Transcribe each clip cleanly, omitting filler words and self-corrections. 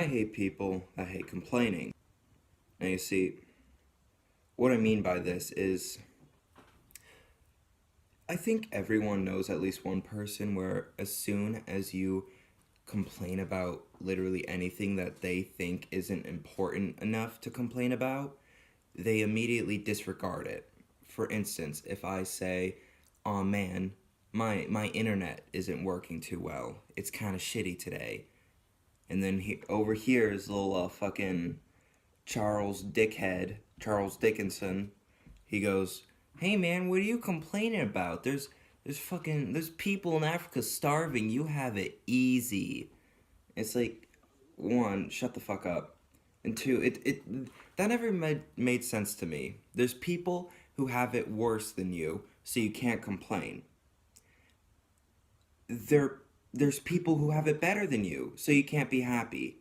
I hate people that hate complaining. Now, you see, what I mean by this is I think everyone knows at least one person where as soon as you complain about literally anything that they think isn't important enough to complain about, they immediately disregard it. For instance, if I say, "Oh man, my internet isn't working too well. It's kind of shitty today." And then over here is little fucking Charles Dickinson. He goes, "Hey man, what are you complaining about? There's people in Africa starving. You have it easy." It's like, one, shut the fuck up, and two, it that never made sense to me. There's people who have it worse than you, so you can't complain. There's people who have it better than you, so you can't be happy.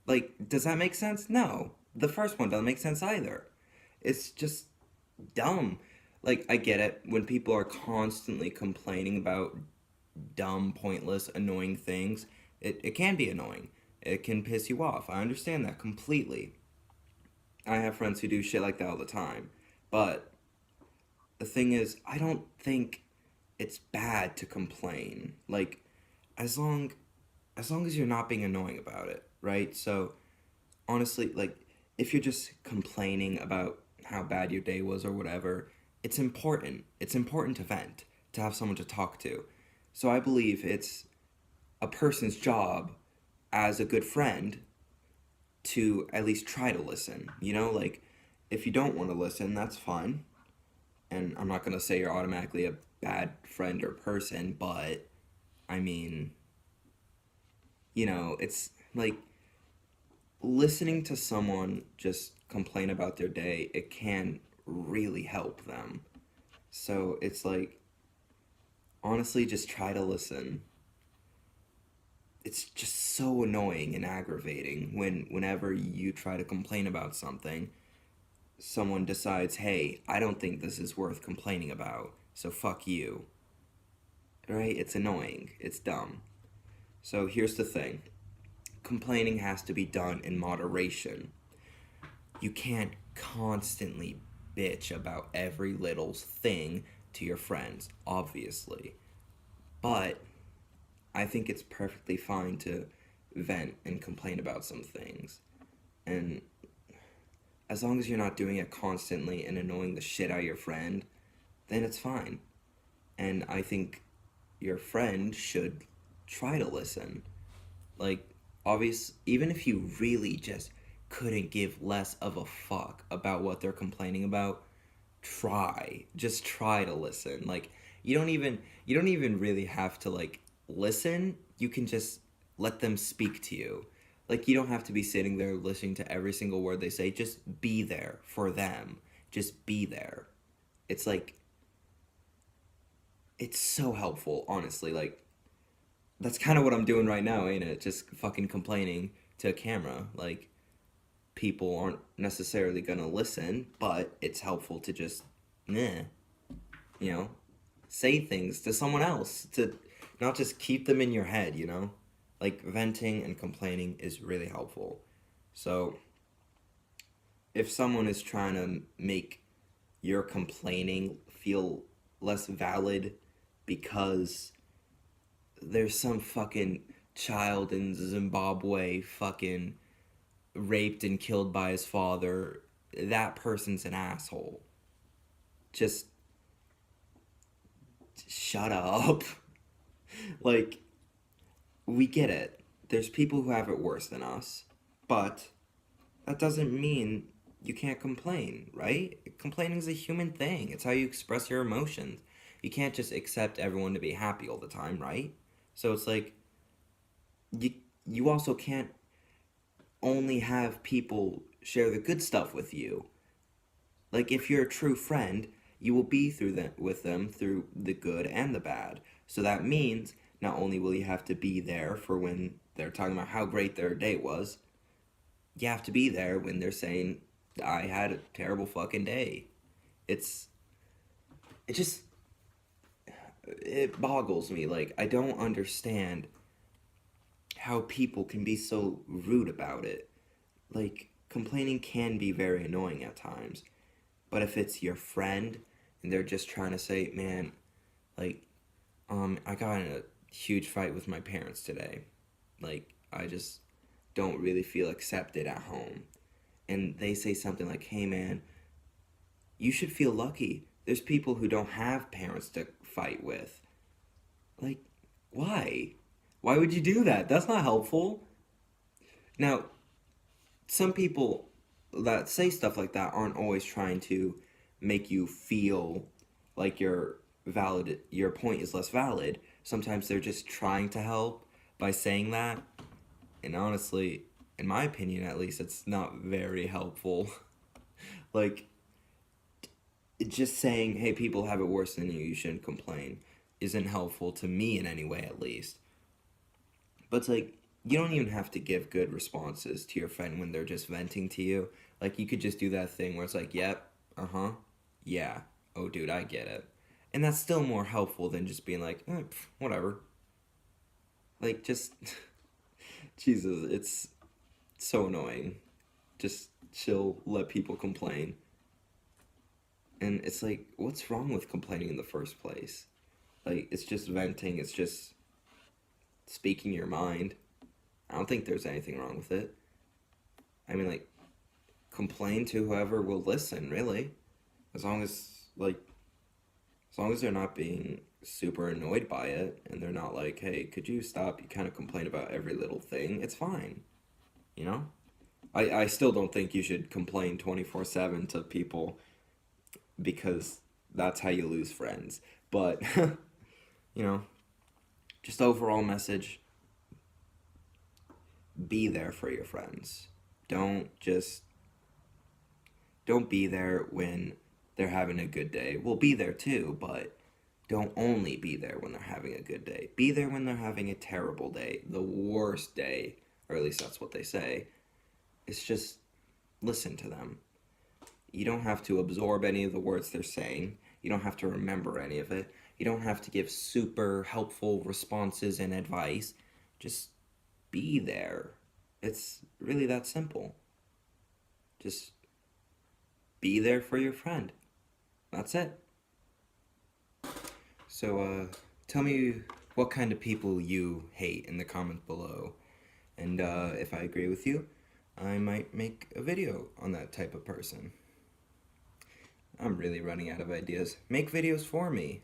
Like, does that make sense? No. The first one doesn't make sense either. It's just dumb. Like, I get it. When people are constantly complaining about dumb, pointless, annoying things, it can be annoying. It can piss you off. I understand that completely. I have friends who do shit like that all the time. But the thing is, I don't think it's bad to complain. Like, as long as long as you're not being annoying about it, right? So, honestly, like, if you're just complaining about how bad your day was or whatever, it's important. It's important to vent, to have someone to talk to. So I believe it's a person's job as a good friend to at least try to listen. Like, if you don't want to listen, that's fine. And I'm not going to say you're automatically a bad friend or person, but I mean, it's like listening to someone just complain about their day, it can really help them. So it's like, honestly, just try to listen. It's just so annoying and aggravating whenever you try to complain about something, someone decides, "Hey, I don't think this is worth complaining about, so fuck you." Right? It's annoying. It's dumb. So here's the thing. Complaining has to be done in moderation. You can't constantly bitch about every little thing to your friends, obviously. But I think it's perfectly fine to vent and complain about some things. And as long as you're not doing it constantly and annoying the shit out of your friend, then it's fine. And I think your friend should try to listen. Like, even if you really just couldn't give less of a fuck about what they're complaining about, just try to listen. Like, you don't even really have to like listen. You can just let them speak to you. Like, you don't have to be sitting there listening to every single word they say. Just be there for them. Just be there. It's like, it's so helpful, honestly. Like, that's kind of what I'm doing right now, ain't it? Just fucking complaining to a camera. Like, people aren't necessarily gonna listen, but it's helpful to just, meh, you know, say things to someone else, to not just keep them in your head. Like, venting and complaining is really helpful. So, if someone is trying to make your complaining feel less valid because there's some fucking child in Zimbabwe fucking raped and killed by his father, that person's an asshole. Just shut up. Like, we get it. There's people who have it worse than us, but that doesn't mean you can't complain, right? Complaining is a human thing. It's how you express your emotions. You can't just accept everyone to be happy all the time, right? So it's like, you also can't only have people share the good stuff with you. Like, if you're a true friend, you will be with them through the good and the bad. So that means not only will you have to be there for when they're talking about how great their day was, you have to be there when they're saying, "I had a terrible fucking day." It's it just it boggles me. Like, I don't understand how people can be so rude about it. Like, complaining can be very annoying at times, but if it's your friend and they're just trying to say, man, like, I got in a huge fight with my parents today. Like, I just don't really feel accepted at home. And they say something like, hey, man, you should feel lucky. There's people who don't have parents to fight with. Like, why? Why would you do that? That's not helpful. Now, some people that say stuff like that aren't always trying to make you feel like your point is less valid. Sometimes they're just trying to help by saying that. And honestly, in my opinion at least, it's not very helpful. Like, just saying, hey, people have it worse than you shouldn't complain, isn't helpful to me in any way at least. But it's like, you don't even have to give good responses to your friend when they're just venting to you. Like, you could just do that thing where it's like, yep, uh-huh, yeah, oh, dude, I get it. And that's still more helpful than just being like, whatever. Like, just, Jesus, it's so annoying. Just chill, let people complain. And it's like, what's wrong with complaining in the first place? Like, it's just venting, it's just speaking your mind. I don't think there's anything wrong with it. I mean, like, complain to whoever will listen, really. As long as, like, as long as they're not being super annoyed by it and they're not like, hey, could you stop? You kind of complain about every little thing. It's fine, you know? I still don't think you should complain 24/7 to people because that's how you lose friends. But, you know, just overall message, be there for your friends. Don't be there when they're having a good day. Well, be there too, but don't only be there when they're having a good day. Be there when they're having a terrible day, the worst day, or at least that's what they say. It's just listen to them. You don't have to absorb any of the words they're saying. You don't have to remember any of it. You don't have to give super helpful responses and advice. Just be there. It's really that simple. Just be there for your friend. That's it. So, tell me what kind of people you hate in the comments below. And if I agree with you, I might make a video on that type of person. I'm really running out of ideas. Make videos for me.